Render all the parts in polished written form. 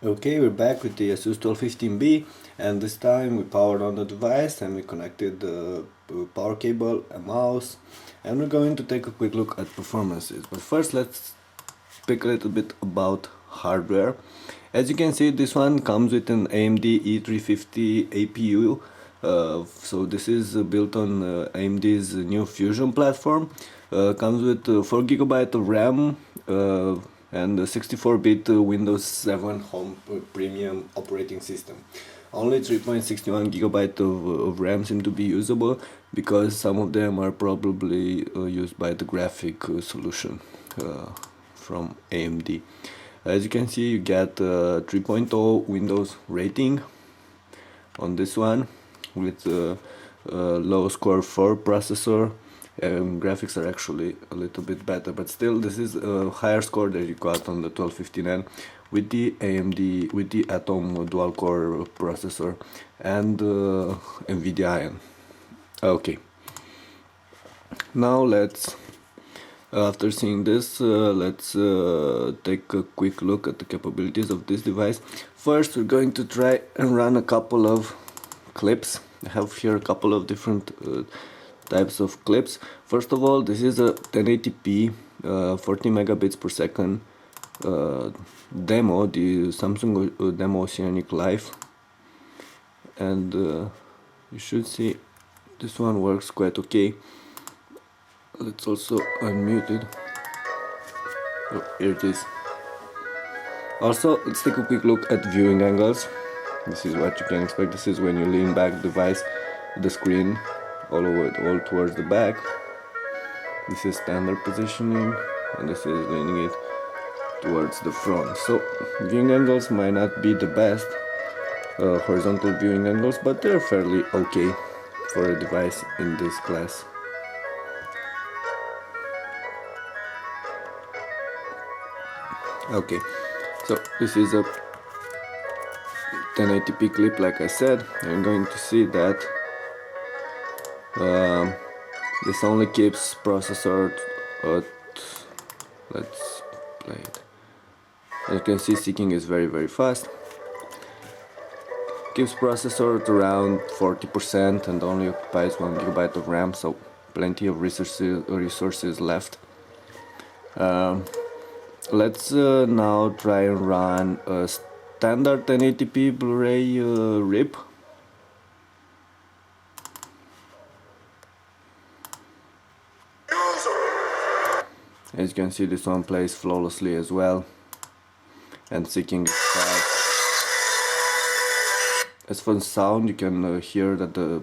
Okay, we're back with the Asus 1215B, and this time we powered on the device and we connected the power cable, a mouse, and we're going to take a quick look at performances. But first let's speak a little bit about hardware. As you can see, this one comes with an AMD E350 APU. So this is built on AMD's new Fusion platform. Comes with 4 GB of RAM and a 64-bit Windows 7 Home Premium operating system. Only 3.61 GB of RAM seem to be usable because some of them are probably used by the graphic solution from AMD. As you can see, you get 3.0 Windows rating on this one with low score 4 processor. Graphics are actually a little bit better, but still this is a higher score that you got on the 1250N with the AMD, with the Atom dual core processor and NVIDIA Ion. Okay, now let's after seeing this, let's take a quick look at the capabilities of this device. First, we're going to try and run a couple of clips. I have here a couple of different types of clips. First of all, this is a 1080p 40 megabits per second demo, the Samsung demo Oceanic Live, and you should see this one works quite okay. Let's also unmute it. Oh, here it is. Also, let's take a quick look at viewing angles. This is what you can expect. This is when you lean back the device, the screen all towards the back. This is standard positioning, and this is leaning it towards the front. So viewing angles might not be the best horizontal viewing angles, but they're fairly okay for a device in this class. Okay, so this is a 1080p clip, like I said. You're going to see that this only keeps processor at, let's play it. As you can see, seeking is very fast. Keeps processor at around 40% and only occupies 1 GB of RAM, so plenty of resources left. Let's now try and run a standard 1080p Blu-ray RIP. As you can see, this one plays flawlessly as well, and seeking is fast. As for the sound, you can hear that the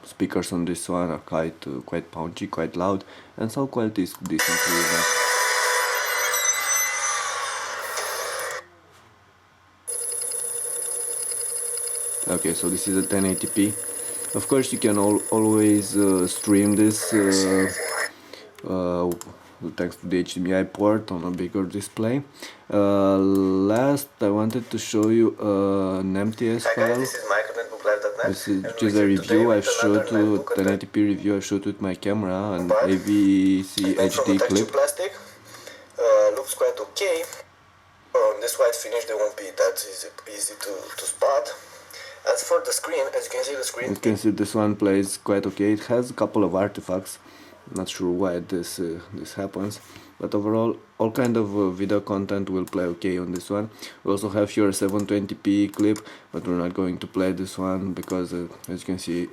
speakers on this one are quite punchy, quite loud, and sound quality is decently enough. Okay, so this is a 1080p. Of course, you can always stream this thanks to the HDMI port on a bigger display. Last, I wanted to show you an MTS file. This is just a review I've shot to 1080p review I shot with my camera, an AVC HD clip. Looks quite okay. On this white finish, they won't be that easy to spot. As for the screen, as you can see, the screen. You can see this one plays quite okay. It has a couple of artifacts. Not sure why this happens, but overall, all kind of video content will play okay on this one. We also have here a 720p clip, but we're not going to play this one because, as you can see,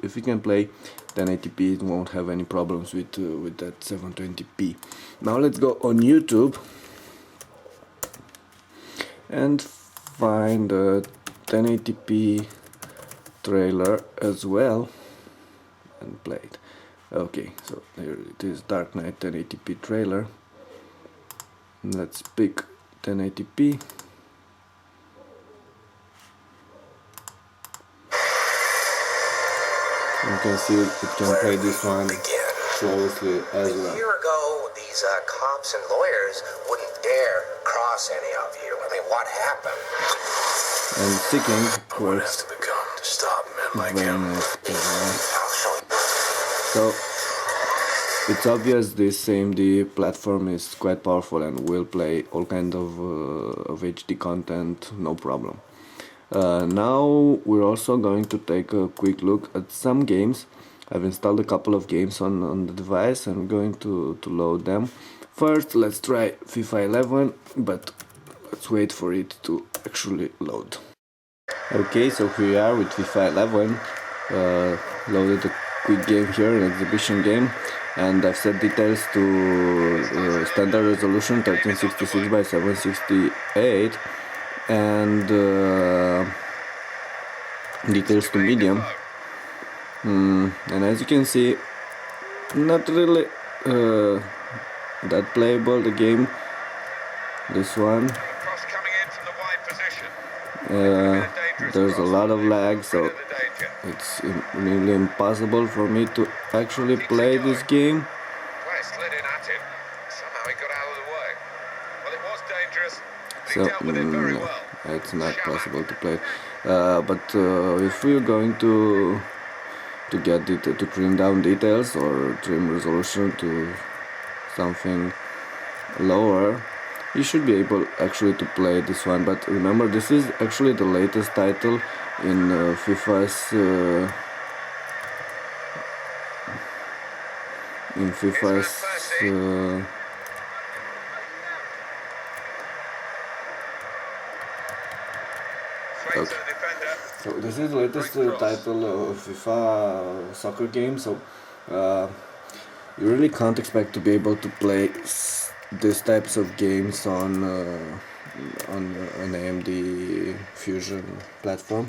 if we can play 1080p, it won't have any problems with that 720p. Now let's go on YouTube and find a 1080p trailer as well and play it. Okay, so here it is, Dark Knight 1080p trailer. Let's pick 1080p. You can see it can play this one flawlessly as well. A year ago, these cops and lawyers wouldn't dare cross any of you. I mean, what happened? And seeking, of course, to stop very nice. So it's obvious this AMD platform is quite powerful and will play all kind of HD content, no problem. Now we're also going to take a quick look at some games. I've installed a couple of games on the device. I'm going to load them. First, let's try FIFA 11, but let's wait for it to actually load. Okay, so here we are with FIFA 11. Loaded a quick game here, an exhibition game, and I've set details to standard resolution 1366 by 768 and details to medium. And as you can see, not really that playable, the game, this one. There's a lot of lag, so it's nearly impossible for me to actually play this game. So no, it's not possible to play. But if we're going to get it to trim down details or trim resolution to something lower, you should be able actually to play this one. But remember, this is actually the latest title in FIFA's okay. So this is the latest title of FIFA soccer game, so you really can't expect to be able to play these types of games on an AMD Fusion platform.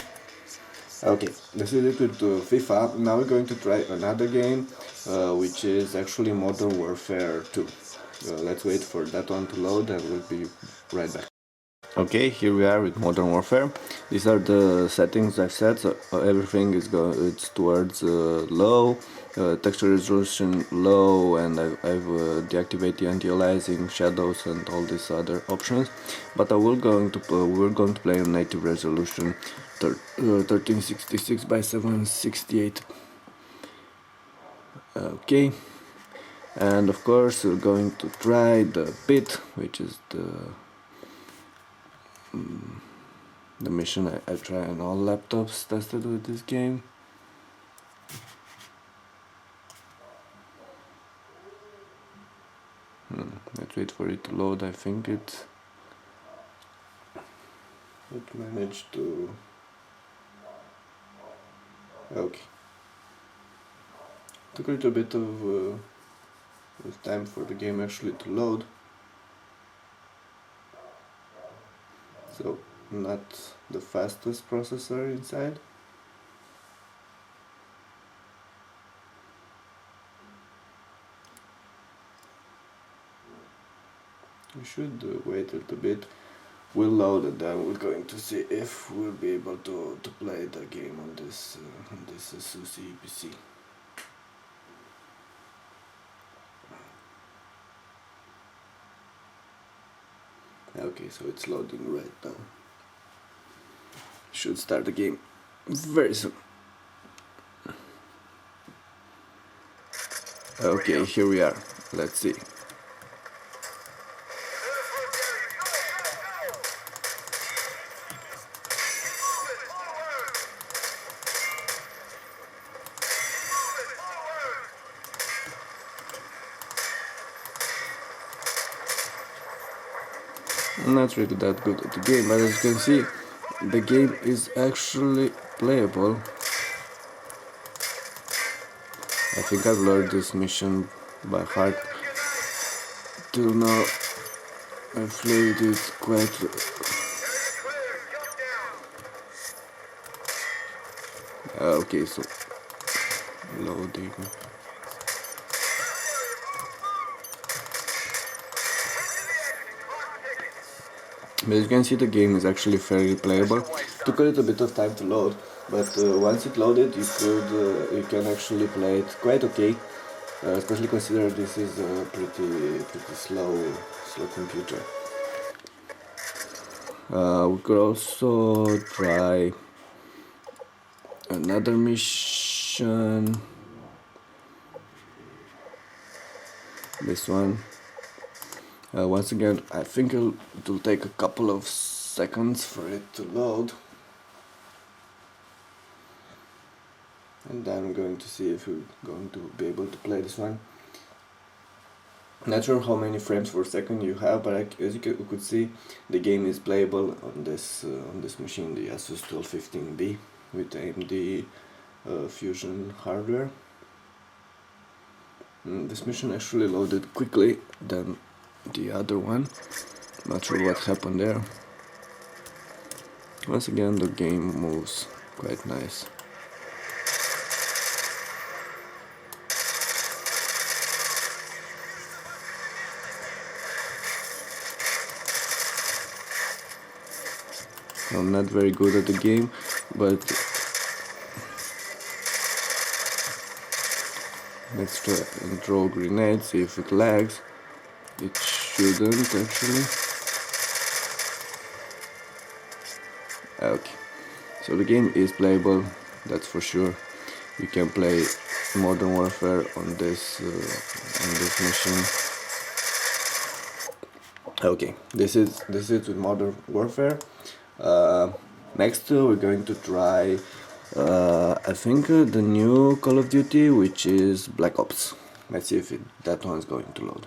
Okay, this is it with FIFA. Now we're going to try another game, which is actually Modern Warfare 2. Let's wait for that one to load and we'll be right back. Okay, here we are with Modern Warfare. These are the settings I've set, so everything is it's towards low, texture resolution low, and I've deactivated anti-aliasing, shadows, and all these other options. But we're going to play in native resolution, 1366 by 768. Okay, and of course we're going to try the PIT, which is the mission I try on all laptops tested with this game. Let's wait for it to load. I think it managed to. Okay. Took a little bit of time for the game actually to load. So not the fastest processor inside. We should wait a little bit. We'll load and then we're going to see if we'll be able to play the game on this Asus PC. Okay, so it's loading right now. Should start the game very soon. Okay, here we are. Let's see. Not really that good at the game, but as you can see, the game is actually playable. I think I've learned this mission by heart. Till now, I've played it quite. Okay, so loading. But as you can see, the game is actually fairly playable. Took a little bit of time to load, but once it loaded, you can actually play it quite okay. Especially considering this is a pretty slow computer. We could also try another mission. this one. Once again, I think it will take a couple of seconds for it to load. And then I'm going to see if we're going to be able to play this one. Not sure how many frames per second you have, but as you could see, the game is playable on this machine, the Asus 1215B with AMD Fusion hardware. This mission actually loaded quickly than the other one. Not sure what happened there. Once again, the game moves quite nice. I'm not very good at the game, but let's try and throw grenades, see if it lags. It shouldn't actually. Okay, so the game is playable, that's for sure. You can play Modern Warfare on this machine. Okay, this is with Modern Warfare. Next we're going to try I think the new Call of Duty, which is Black Ops. Let's see if that one's going to load.